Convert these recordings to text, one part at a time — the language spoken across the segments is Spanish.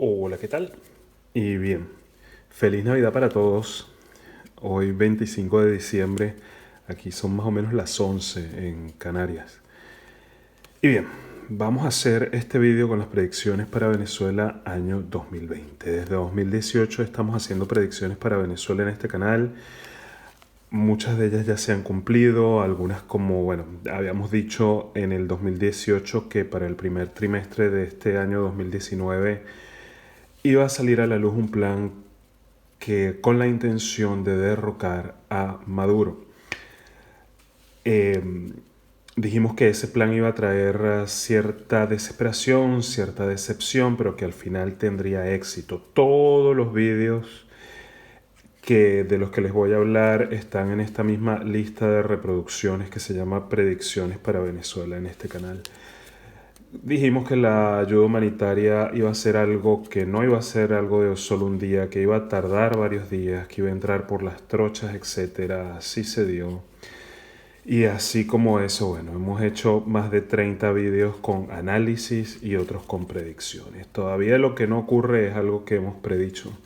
Hola, ¿qué tal? Y bien, feliz Navidad para todos. Hoy 25 de diciembre, aquí son más o menos las 11 en Canarias. Y bien, vamos a hacer este vídeo con las predicciones para Venezuela año 2020. Desde 2018 estamos haciendo predicciones para Venezuela en este canal. Muchas de ellas ya se han cumplido, algunas como, bueno, habíamos dicho en el 2018 que para el primer trimestre de este año 2019 iba a salir a la luz un plan que con la intención de derrocar a Maduro. Eh, Dijimos que ese plan iba a traer cierta desesperación, cierta decepción, pero que al final tendría éxito. Todos los vídeos de los que les voy a hablar están en esta misma lista de reproducciones que se llama Predicciones para Venezuela en este canal. Dijimos que la ayuda humanitaria iba a ser algo que no iba a ser algo de solo un día, que iba a tardar varios días, que iba a entrar por las trochas, etcétera. Así se dio. Y así como eso, bueno, hemos hecho más de 30 vídeos con análisis y otros con predicciones. Todavía lo que no ocurre es algo que hemos predicho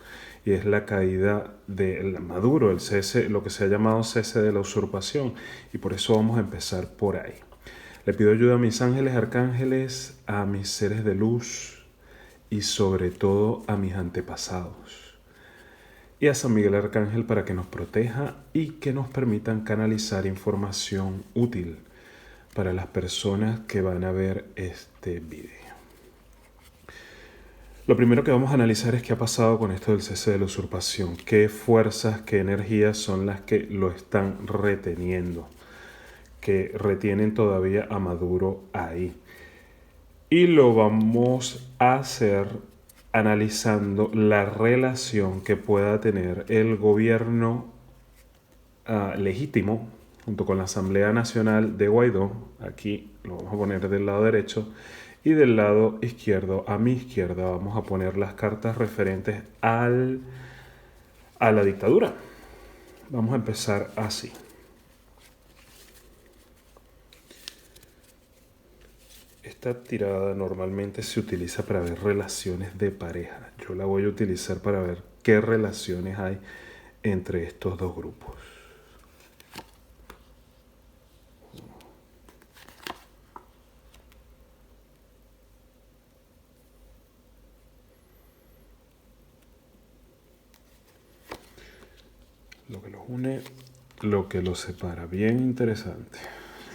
y es la caída de Maduro, el cese, lo que se ha llamado cese de la usurpación. Y por eso vamos a empezar por ahí. Le pido ayuda a mis ángeles, arcángeles, a mis seres de luz y sobre todo a mis antepasados. Y a San Miguel Arcángel para que nos proteja y que nos permitan canalizar información útil para las personas que van a ver este video. Lo primero que vamos a analizar es qué ha pasado con esto del cese de la usurpación. ¿Qué fuerzas, qué energías son las que lo están reteniendo? Que retienen todavía a Maduro ahí. Y lo vamos a hacer analizando la relación que pueda tener el gobierno legítimo junto con la Asamblea Nacional de Guaidó. Aquí lo vamos a poner del lado derecho. Y del lado izquierdo, a mi izquierda, vamos a poner las cartas referentes a la dictadura. Vamos a empezar así. Esta tirada normalmente se utiliza para ver relaciones de pareja. Yo la voy a utilizar para ver qué relaciones hay entre estos dos grupos. Lo que los une, lo que los separa. Bien interesante.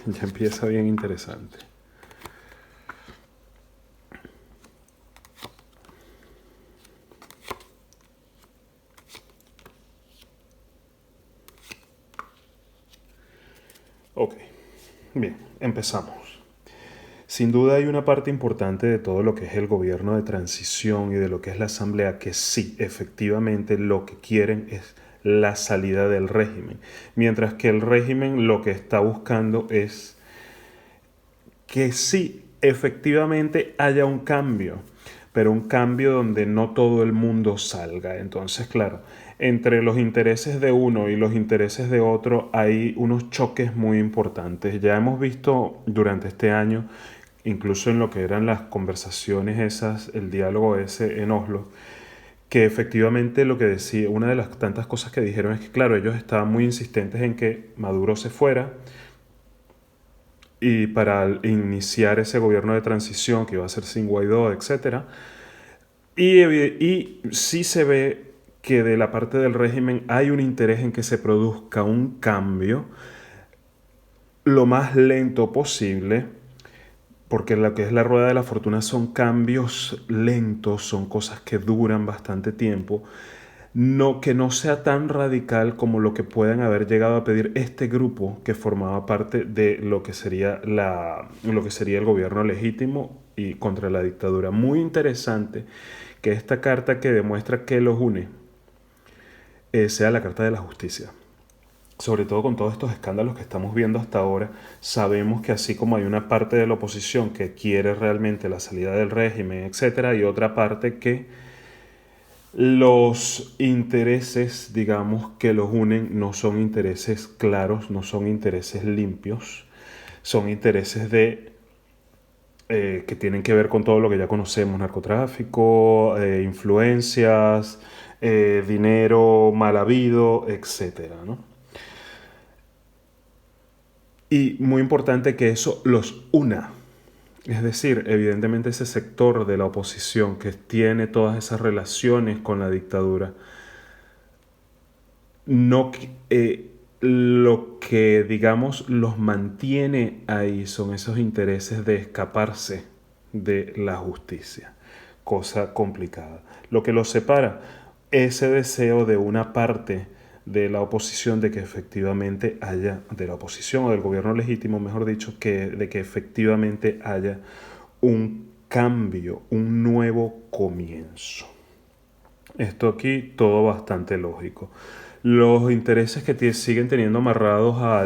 Ya empieza bien interesante. Ok, bien, empezamos. Sin duda hay una parte importante de todo lo que es el gobierno de transición y de lo que es la asamblea que sí, efectivamente lo que quieren es la salida del régimen, mientras que el régimen lo que está buscando es que sí, efectivamente haya un cambio, pero un cambio donde no todo el mundo salga. Entonces, claro, entre los intereses de uno y los intereses de otro hay unos choques muy importantes. Ya hemos visto durante este año, incluso en lo que eran las conversaciones esas, el diálogo ese en Oslo, que efectivamente lo que decía, una de las tantas cosas que dijeron es que, claro, ellos estaban muy insistentes en que Maduro se fuera, y para iniciar ese gobierno de transición que iba a ser sin Guaidó, etcétera. Y sí se ve que de la parte del régimen hay un interés en que se produzca un cambio lo más lento posible, porque lo que es la rueda de la fortuna son cambios lentos, son cosas que duran bastante tiempo, no, que no sea tan radical como lo que puedan haber llegado a pedir este grupo que formaba parte de lo que sería, lo que sería el gobierno legítimo y contra la dictadura. Muy interesante que esta carta que demuestra que los une sea la carta de la justicia. Sobre todo con todos estos escándalos que estamos viendo hasta ahora, sabemos que así como hay una parte de la oposición que quiere realmente la salida del régimen, etcétera, hay otra parte que los intereses, digamos, que los unen no son intereses claros, no son intereses limpios, son intereses de que tienen que ver con todo lo que ya conocemos: narcotráfico, influencias, dinero mal habido, etcétera, ¿no? Y muy importante que eso los una. Es decir, evidentemente ese sector de la oposición que tiene todas esas relaciones con la dictadura, no, lo que digamos los mantiene ahí son esos intereses de escaparse de la justicia, cosa complicada. Lo que los separa, ese deseo de una parte de la oposición de que efectivamente haya, de la oposición o del gobierno legítimo, mejor dicho, de que efectivamente haya un cambio, un nuevo comienzo. Esto aquí todo bastante lógico. Los intereses que siguen teniendo amarrados a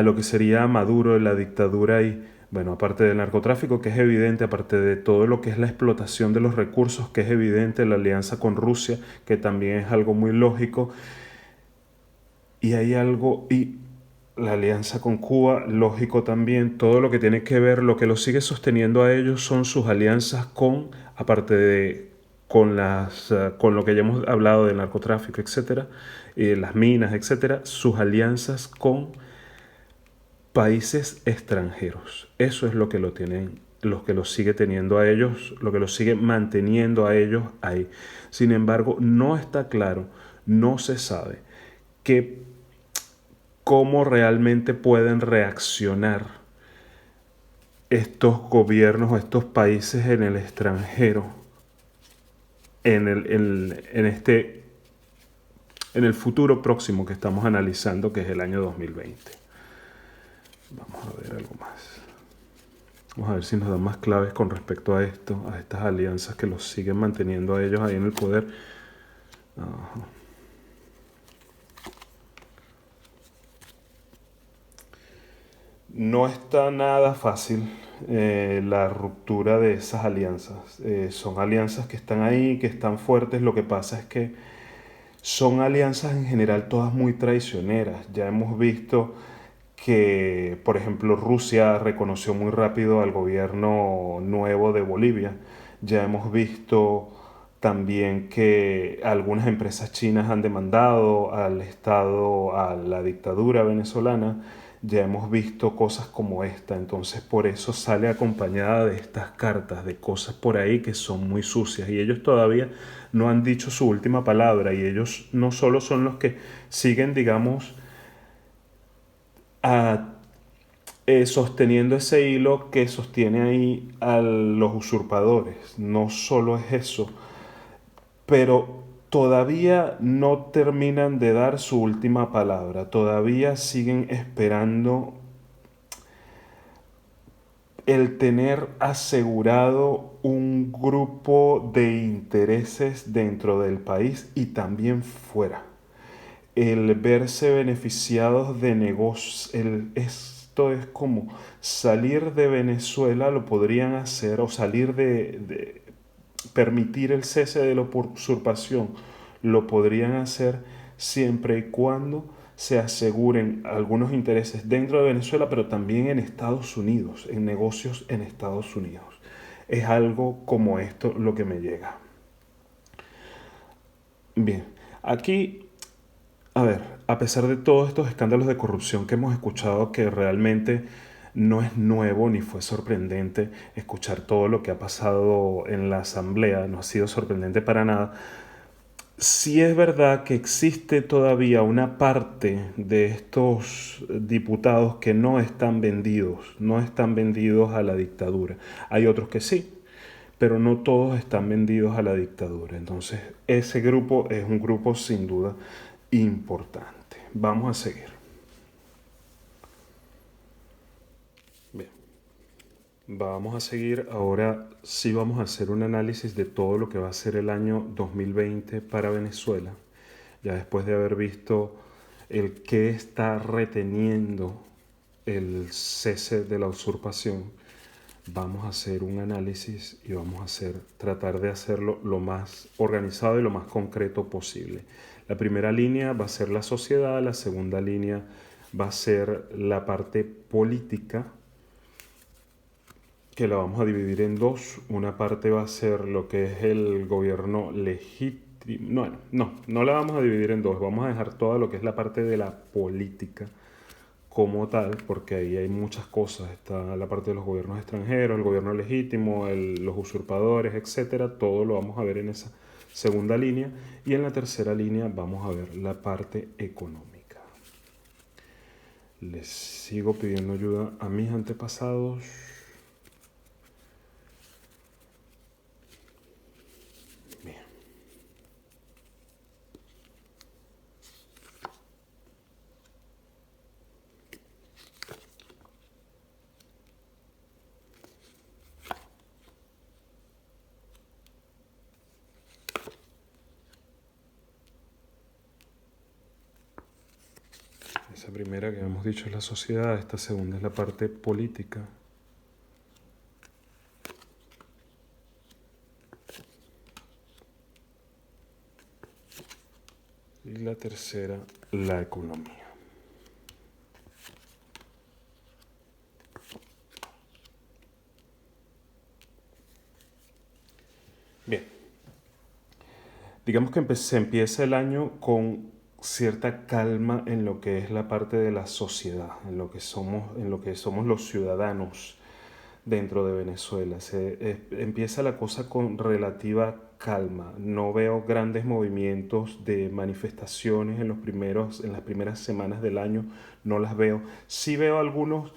lo que sería Maduro, la dictadura y, bueno, aparte del narcotráfico, que es evidente, aparte de todo lo que es la explotación de los recursos, que es evidente, la alianza con Rusia, que también es algo muy lógico, y hay algo, y la alianza con Cuba, lógico también, todo lo que tiene que ver, lo que los sigue sosteniendo a ellos son sus alianzas con, aparte de con lo que ya hemos hablado del narcotráfico, etcétera, las minas, etcétera, sus alianzas con países extranjeros. Eso es lo que lo tienen, lo que los sigue teniendo a ellos, lo que los sigue manteniendo a ellos ahí. Sin embargo, no está claro, no se sabe que cómo realmente pueden reaccionar estos gobiernos o estos países en el extranjero en el futuro próximo que estamos analizando, que es el año 2020. Vamos a ver algo más. Vamos a ver si nos dan más claves con respecto a esto, a estas alianzas que los siguen manteniendo a ellos ahí en el poder. Ajá. No está nada fácil la ruptura de esas alianzas. Son alianzas que están ahí, que están fuertes. Lo que pasa es que son alianzas en general todas muy traicioneras. Ya hemos visto que, por ejemplo, Rusia reconoció muy rápido al gobierno nuevo de Bolivia. Ya hemos visto también que algunas empresas chinas han demandado al Estado, a la dictadura venezolana. Ya hemos visto cosas como esta, entonces por eso sale acompañada de estas cartas, de cosas por ahí que son muy sucias y ellos todavía no han dicho su última palabra y ellos no solo son los que siguen, digamos, a, sosteniendo ese hilo que sostiene ahí a los usurpadores, no solo es eso, pero todavía no terminan de dar su última palabra, todavía siguen esperando el tener asegurado un grupo de intereses dentro del país y también fuera. El verse beneficiados de negocios, esto es como salir de Venezuela, lo podrían hacer, o salir de permitir el cese de la usurpación, lo podrían hacer siempre y cuando se aseguren algunos intereses dentro de Venezuela, pero también en Estados Unidos, en negocios en Estados Unidos. Es algo como esto lo que me llega. Bien, aquí, a ver, a pesar de todos estos escándalos de corrupción que hemos escuchado, que realmente no es nuevo ni fue sorprendente escuchar todo lo que ha pasado en la asamblea, no ha sido sorprendente para nada. Sí es verdad que existe todavía una parte de estos diputados que no están vendidos a la dictadura. Hay otros que sí, pero no todos están vendidos a la dictadura. Entonces, ese grupo es un grupo sin duda importante. Vamos a seguir. Bien, vamos a seguir. Ahora sí vamos a hacer un análisis de todo lo que va a ser el año 2020 para Venezuela. Ya después de haber visto el que está reteniendo el cese de la usurpación, vamos a hacer un análisis y vamos a tratar de hacerlo lo más organizado y lo más concreto posible. La primera línea va a ser la sociedad, la segunda línea va a ser la parte política que la vamos a dividir en dos. Una parte va a ser lo que es el gobierno legítimo. No la vamos a dividir en dos. Vamos a dejar toda lo que es la parte de la política como tal, porque ahí hay muchas cosas. Está la parte de los gobiernos extranjeros, el gobierno legítimo, los usurpadores, etcétera. Todo lo vamos a ver en esa segunda línea. Y en la tercera línea vamos a ver la parte económica. Les sigo pidiendo ayuda a mis antepasados. Bien. Esa primera que hemos dicho es la sociedad, esta segunda es la parte política. Y la tercera, la economía. Bien, digamos que se empieza el año con cierta calma en lo que es la parte de la sociedad, en lo que somos los ciudadanos dentro de Venezuela. Empieza la cosa con relativa calma. No veo grandes movimientos de manifestaciones en las primeras semanas del año. No las veo. Sí veo algunos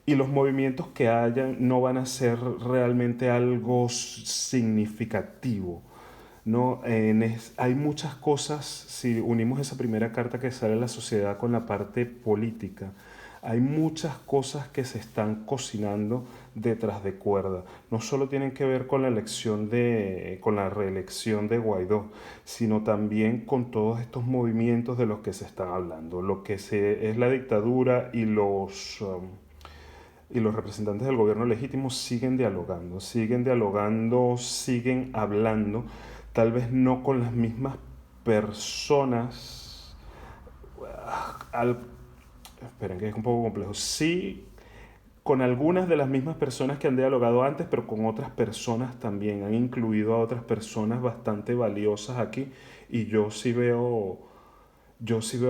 y los movimientos que hayan no van a ser realmente algo significativo. No, hay muchas cosas, si unimos esa primera carta que sale de la sociedad con la parte política, hay muchas cosas que se están cocinando detrás de cuerda. No solo tienen que ver con con la reelección de Guaidó, sino también con todos estos movimientos de los que se están hablando. Es la dictadura y los representantes del gobierno legítimo siguen hablando, tal vez no con las mismas personas. Al, Esperen, que es un poco complejo. Sí, con algunas de las mismas personas que han dialogado antes, pero con otras personas también. Han incluido a otras personas bastante valiosas aquí y yo sí veo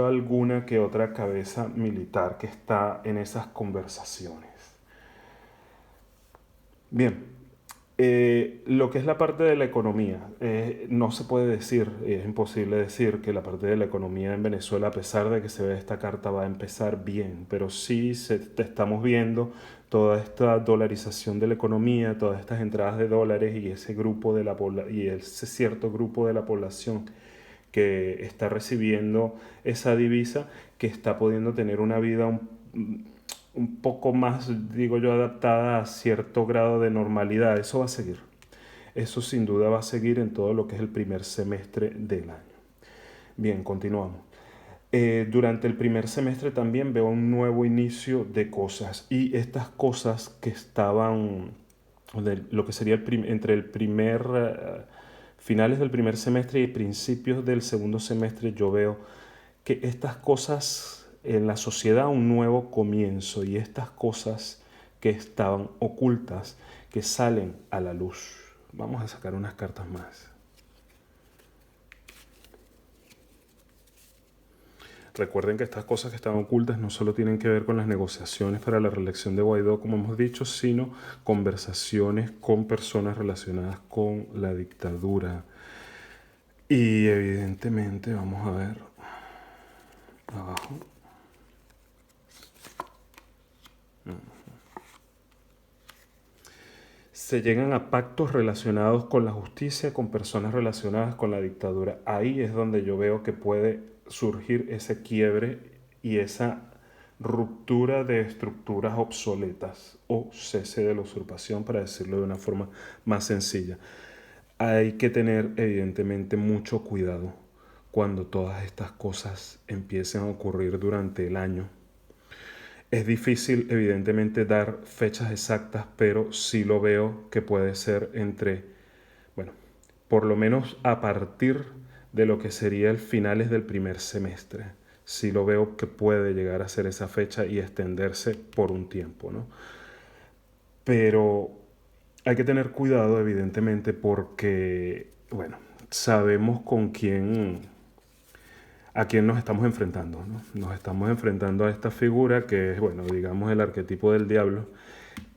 alguna que otra cabeza militar que está en esas conversaciones. Bien, lo que es la parte de la economía, no se puede decir, es imposible decir que la parte de la economía en Venezuela, a pesar de que se ve esta carta, va a empezar bien, pero sí estamos viendo toda esta dolarización de la economía, todas estas entradas de dólares y ese cierto grupo de la población que está recibiendo esa divisa, que está pudiendo tener una vida un poco más, digo yo, adaptada a cierto grado de normalidad. Eso va a seguir. Eso sin duda va a seguir en todo lo que es el primer semestre del año. Bien, continuamos. Durante el primer semestre también veo un nuevo inicio de cosas y estas cosas que estaban, lo que sería entre el finales del primer semestre y principios del segundo semestre, yo veo que estas cosas en la sociedad un nuevo comienzo y estas cosas que estaban ocultas, que salen a la luz. Vamos a sacar unas cartas más. Recuerden que estas cosas que están ocultas no solo tienen que ver con las negociaciones para la reelección de Guaidó, como hemos dicho, sino conversaciones con personas relacionadas con la dictadura. Y evidentemente, vamos a ver abajo. Se llegan a pactos relacionados con la justicia, con personas relacionadas con la dictadura. Ahí es donde yo veo que puede surgir ese quiebre y esa ruptura de estructuras obsoletas o cese de la usurpación, para decirlo de una forma más sencilla. Hay que tener evidentemente mucho cuidado cuando todas estas cosas empiecen a ocurrir durante el año. Es difícil, evidentemente, dar fechas exactas, pero sí lo veo que puede ser bueno, por lo menos a partir de lo que sería el finales del primer semestre. Sí lo veo que puede llegar a ser esa fecha y extenderse por un tiempo, ¿no? Pero hay que tener cuidado, evidentemente, porque, bueno, sabemos a quién nos estamos enfrentando, ¿no? Nos estamos enfrentando a esta figura que es, bueno, digamos el arquetipo del diablo,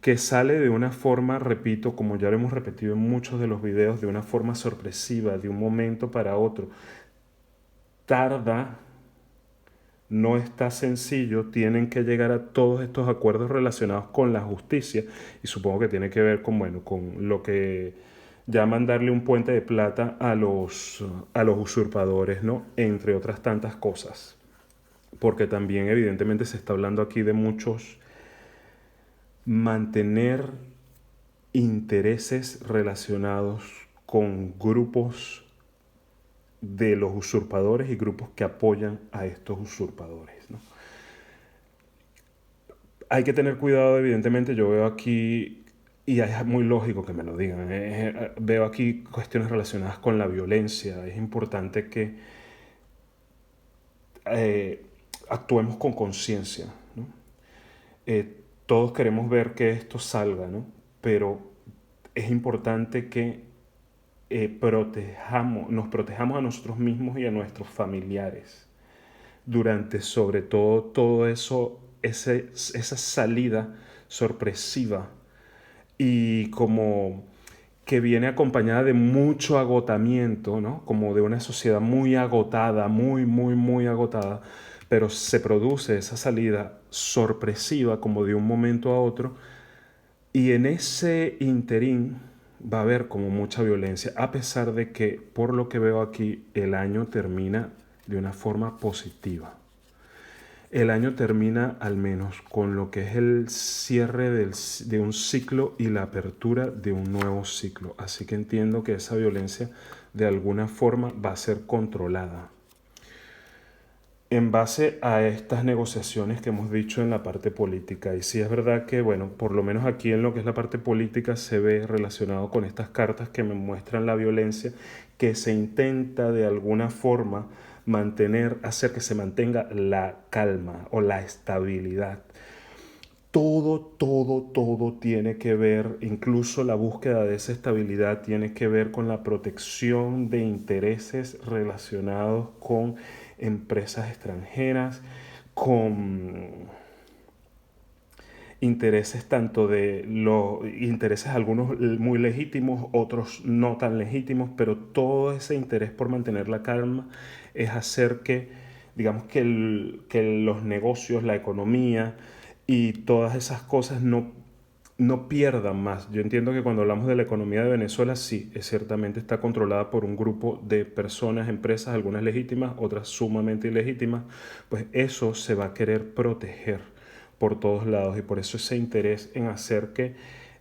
que sale de una forma, repito, como ya lo hemos repetido en muchos de los videos, de una forma sorpresiva, de un momento para otro. Tarda, no está sencillo, tienen que llegar a todos estos acuerdos relacionados con la justicia y supongo que tiene que ver con, bueno, con lo que llaman darle un puente de plata a los usurpadores, ¿no? Entre otras tantas cosas. Porque también evidentemente se está hablando aquí de muchos mantener intereses relacionados con grupos de los usurpadores y grupos que apoyan a estos usurpadores, ¿no? Hay que tener cuidado, evidentemente, yo veo aquí, y es muy lógico que me lo digan, veo aquí cuestiones relacionadas con la violencia. Es importante que eh, actuemos con conciencia, ¿no? Todos queremos ver que esto salga, ¿no? Pero es importante que nos protejamos a nosotros mismos y a nuestros familiares durante sobre todo eso, esa salida sorpresiva y como que viene acompañada de mucho agotamiento, ¿no? Como de una sociedad muy agotada, muy agotada, pero se produce esa salida sorpresiva como de un momento a otro y en ese interín va a haber como mucha violencia, a pesar de que por lo que veo aquí el año termina de una forma positiva. El año termina al menos con lo que es el cierre de un ciclo y la apertura de un nuevo ciclo. Así que entiendo que esa violencia de alguna forma va a ser controlada. En base a estas negociaciones que hemos dicho en la parte política, y sí es verdad que, bueno, por lo menos aquí en lo que es la parte política se ve relacionado con estas cartas que me muestran la violencia, que se intenta de alguna forma hacer que se mantenga la calma o la estabilidad. Todo tiene que ver, incluso la búsqueda de esa estabilidad tiene que ver con la protección de intereses relacionados con empresas extranjeras, con intereses tanto de los intereses algunos muy legítimos, otros no tan legítimos, pero todo ese interés por mantener la calma es hacer que, digamos, que los negocios, la economía y todas esas cosas no pierdan más. Yo entiendo que cuando hablamos de la economía de Venezuela, sí, ciertamente está controlada por un grupo de personas, empresas, algunas legítimas, otras sumamente ilegítimas, pues eso se va a querer proteger por todos lados y por eso ese interés en hacer que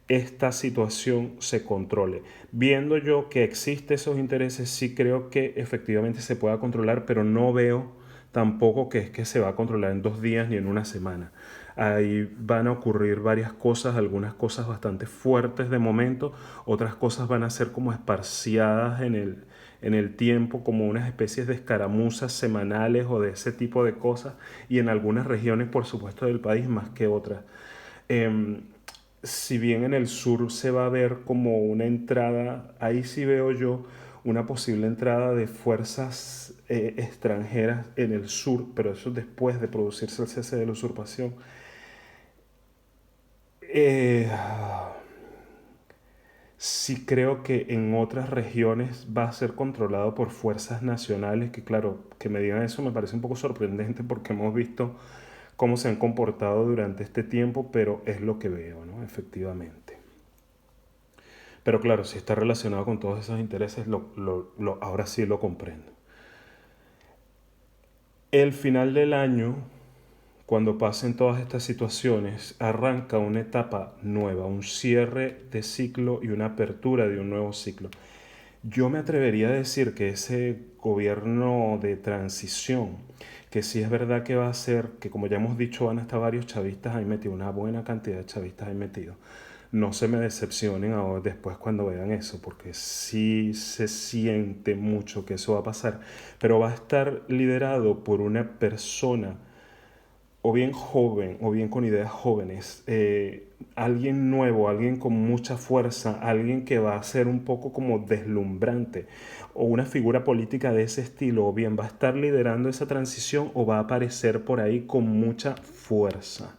esta situación se controle. Viendo yo que existen esos intereses, sí creo que efectivamente se pueda controlar, pero no veo tampoco que es que se va a controlar en 2 días ni en una semana. Ahí van a ocurrir varias cosas, algunas cosas bastante fuertes de momento, otras cosas van a ser como esparciadas en el tiempo, como unas especies de escaramuzas semanales o de ese tipo de cosas, y en algunas regiones, por supuesto, del país más que otras. Em, si bien en el sur se va a ver como una entrada, ahí sí veo yo una posible entrada de fuerzas extranjeras en el sur, pero eso después de producirse el cese de la usurpación. Eh, sí creo que en otras regiones va a ser controlado por fuerzas nacionales, que claro, que me digan eso me parece un poco sorprendente porque hemos visto cómo se han comportado durante este tiempo, pero es lo que veo, ¿no? Efectivamente. Pero claro, si está relacionado con todos esos intereses, ahora sí lo comprendo. El final del año, cuando pasen todas estas situaciones, arranca una etapa nueva, un cierre de ciclo y una apertura de un nuevo ciclo. Yo me atrevería a decir que ese gobierno de transición, que sí es verdad que va a ser, que como ya hemos dicho, van a estar varios chavistas ahí metidos, una buena cantidad de chavistas ahí metidos. No se me decepcionen ahora después cuando vean eso, porque sí se siente mucho que eso va a pasar, pero va a estar liderado por una persona o bien joven, o bien con ideas jóvenes, alguien nuevo, alguien con mucha fuerza, alguien que va a ser un poco como deslumbrante, o una figura política de ese estilo, o bien va a estar liderando esa transición o va a aparecer por ahí con mucha fuerza.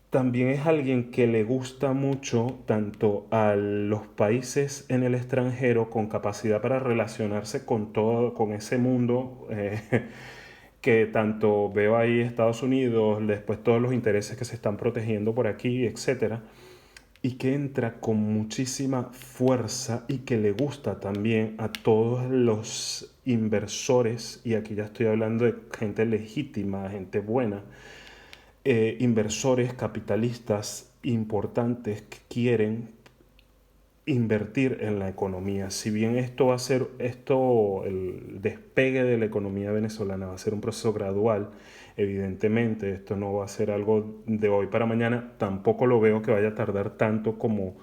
También es alguien que le gusta mucho tanto a los países en el extranjero con capacidad para relacionarse con todo, con ese mundo que tanto veo ahí Estados Unidos, después todos los intereses que se están protegiendo por aquí, etcétera, y que entra con muchísima fuerza y que le gusta también a todos los inversores, y aquí ya estoy hablando de gente legítima, gente buena, inversores capitalistas importantes que quieren invertir en la economía. Si bien esto va a ser, el despegue de la economía venezolana va a ser un proceso gradual, evidentemente esto no va a ser algo de hoy para mañana, tampoco lo veo que vaya a tardar tanto como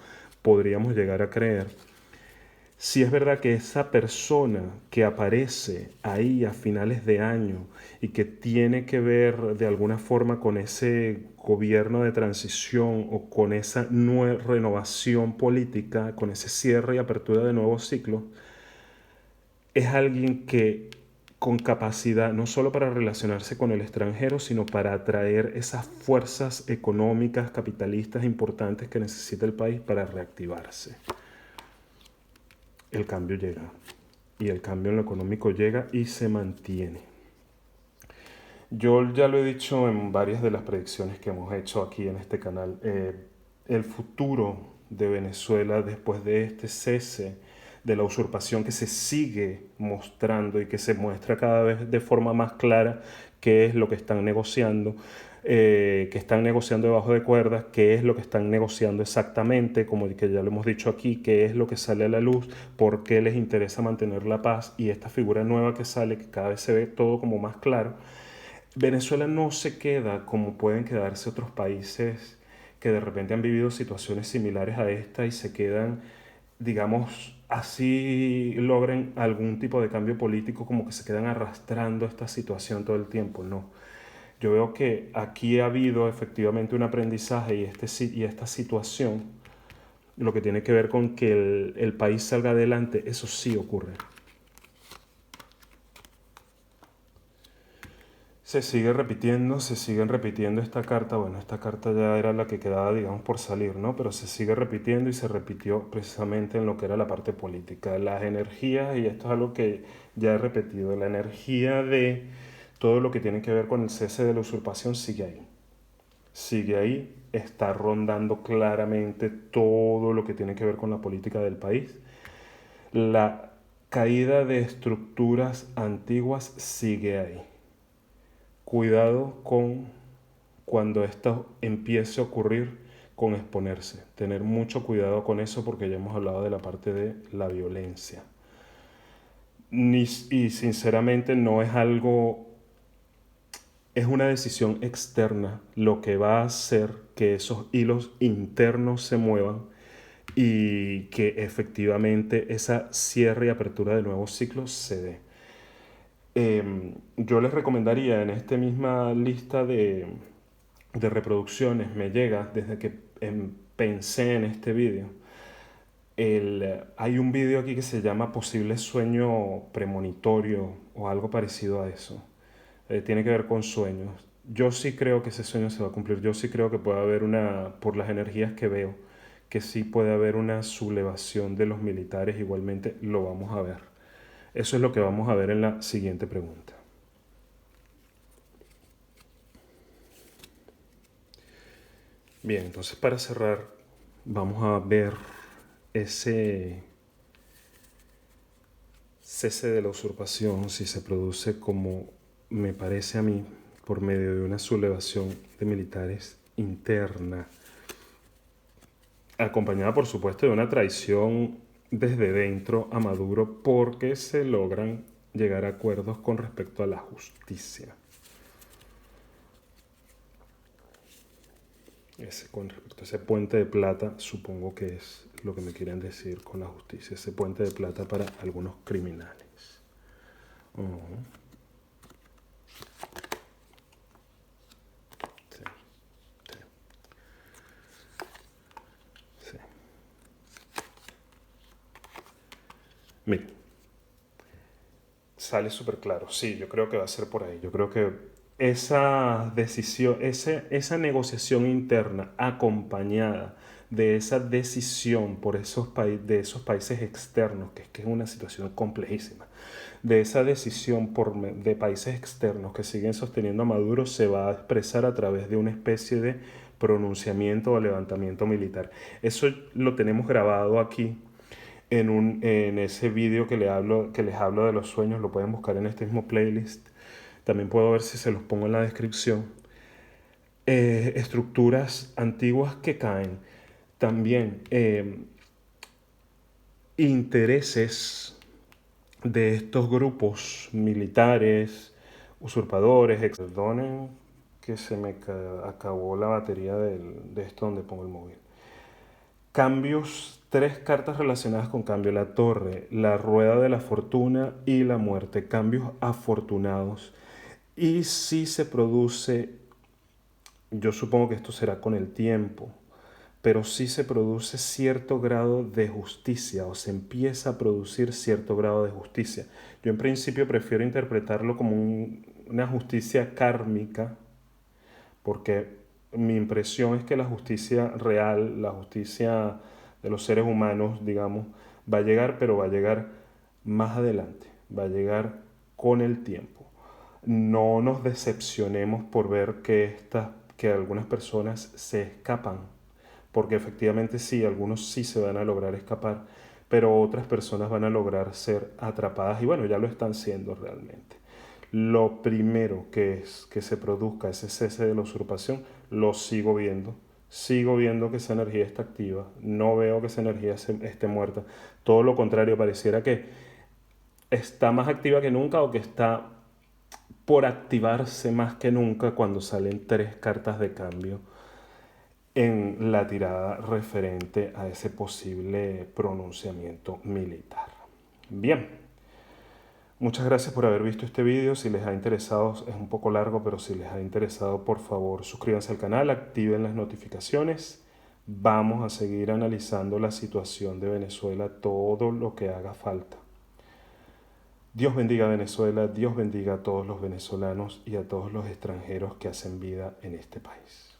podríamos llegar a creer. Si es verdad que esa persona que aparece ahí a finales de año y que tiene que ver de alguna forma con ese gobierno de transición o con esa renovación política, con ese cierre y apertura de nuevos ciclos, es alguien que con capacidad no solo para relacionarse con el extranjero, sino para atraer esas fuerzas económicas, capitalistas importantes que necesita el país para reactivarse. El cambio llega. Y el cambio en lo económico llega y se mantiene. Yo ya lo he dicho en varias de las predicciones que hemos hecho aquí en este canal. El futuro de Venezuela después de este cese de la usurpación que se sigue mostrando y que se muestra cada vez de forma más clara qué es lo que están negociando, que están negociando debajo de cuerdas, qué es lo que están negociando exactamente, como que ya lo hemos dicho aquí, qué es lo que sale a la luz, por qué les interesa mantener la paz y esta figura nueva que sale, que cada vez se ve todo como más claro. Venezuela no se queda como pueden quedarse otros países que de repente han vivido situaciones similares a esta y se quedan, digamos, así logren algún tipo de cambio político, como que se quedan arrastrando esta situación todo el tiempo. No. Yo veo que aquí ha habido efectivamente un aprendizaje y esta situación, lo que tiene que ver con que el país salga adelante, eso sí ocurre. Se siguen repitiendo esta carta. Bueno, esta carta ya era la que quedaba, digamos, por salir, ¿no? Pero se sigue repitiendo y se repitió precisamente en lo que era la parte política. Las energías, y esto es algo que ya he repetido, la energía de todo lo que tiene que ver con el cese de la usurpación sigue ahí. Sigue ahí, está rondando claramente todo lo que tiene que ver con la política del país. La caída de estructuras antiguas sigue ahí. Cuidado con cuando esto empiece a ocurrir, con exponerse. Tener mucho cuidado con eso porque ya hemos hablado de la parte de la violencia. Y sinceramente no es algo, es una decisión externa lo que va a hacer que esos hilos internos se muevan y que efectivamente esa cierre y apertura de nuevos ciclos se dé. Yo les recomendaría en esta misma lista de reproducciones, me llega desde que pensé en este vídeo. Hay un vídeo aquí que se llama Posible sueño premonitorio o algo parecido a eso. Tiene que ver con sueños. Yo sí creo que ese sueño se va a cumplir. Yo sí creo que puede haber por las energías que veo, que sí puede haber una sublevación de los militares. Igualmente lo vamos a ver. Eso es lo que vamos a ver en la siguiente pregunta. Bien, entonces para cerrar, vamos a ver ese cese de la usurpación, si se produce como me parece a mí, por medio de una sublevación de militares interna, acompañada por supuesto de una traición desde dentro a Maduro porque se logran llegar a acuerdos con respecto a la justicia. Con respecto a ese puente de plata, supongo que es lo que me quieren decir con la justicia, ese puente de plata para algunos criminales. Miren, sale súper claro. Sí, yo creo que va a ser por ahí. Yo creo que esa decisión, esa negociación interna acompañada de esa decisión por de esos países externos, que es una situación complejísima, de esa decisión de países externos que siguen sosteniendo a Maduro se va a expresar a través de una especie de pronunciamiento o levantamiento militar. Eso lo tenemos grabado aquí en ese vídeo que les hablo de los sueños, lo pueden buscar en este mismo playlist. También puedo ver si se los pongo en la descripción. Estructuras antiguas que caen. También intereses de estos grupos militares, usurpadores, perdonen que se me acabó la batería de esto donde pongo el móvil. Cambios, tres cartas relacionadas con cambio, la torre, la rueda de la fortuna y la muerte, cambios afortunados. Y si se produce, yo supongo que esto será con el tiempo, pero si se produce cierto grado de justicia o se empieza a producir cierto grado de justicia. Yo en principio prefiero interpretarlo como una justicia kármica, porque mi impresión es que la justicia real, la justicia de los seres humanos, digamos, va a llegar, pero va a llegar más adelante, va a llegar con el tiempo. No nos decepcionemos por ver que algunas personas se escapan, porque efectivamente sí, algunos sí se van a lograr escapar, pero otras personas van a lograr ser atrapadas y bueno, ya lo están siendo realmente. Lo primero que se produzca ese cese de la usurpación, lo sigo viendo que esa energía está activa, no veo que esa energía esté muerta, todo lo contrario, pareciera que está más activa que nunca o que está por activarse más que nunca cuando salen tres cartas de cambio en la tirada referente a ese posible pronunciamiento militar. Bien, muchas gracias por haber visto este video. Si les ha interesado, es un poco largo, pero si les ha interesado, por favor, suscríbanse al canal, activen las notificaciones. Vamos a seguir analizando la situación de Venezuela, todo lo que haga falta. Dios bendiga a Venezuela, Dios bendiga a todos los venezolanos y a todos los extranjeros que hacen vida en este país.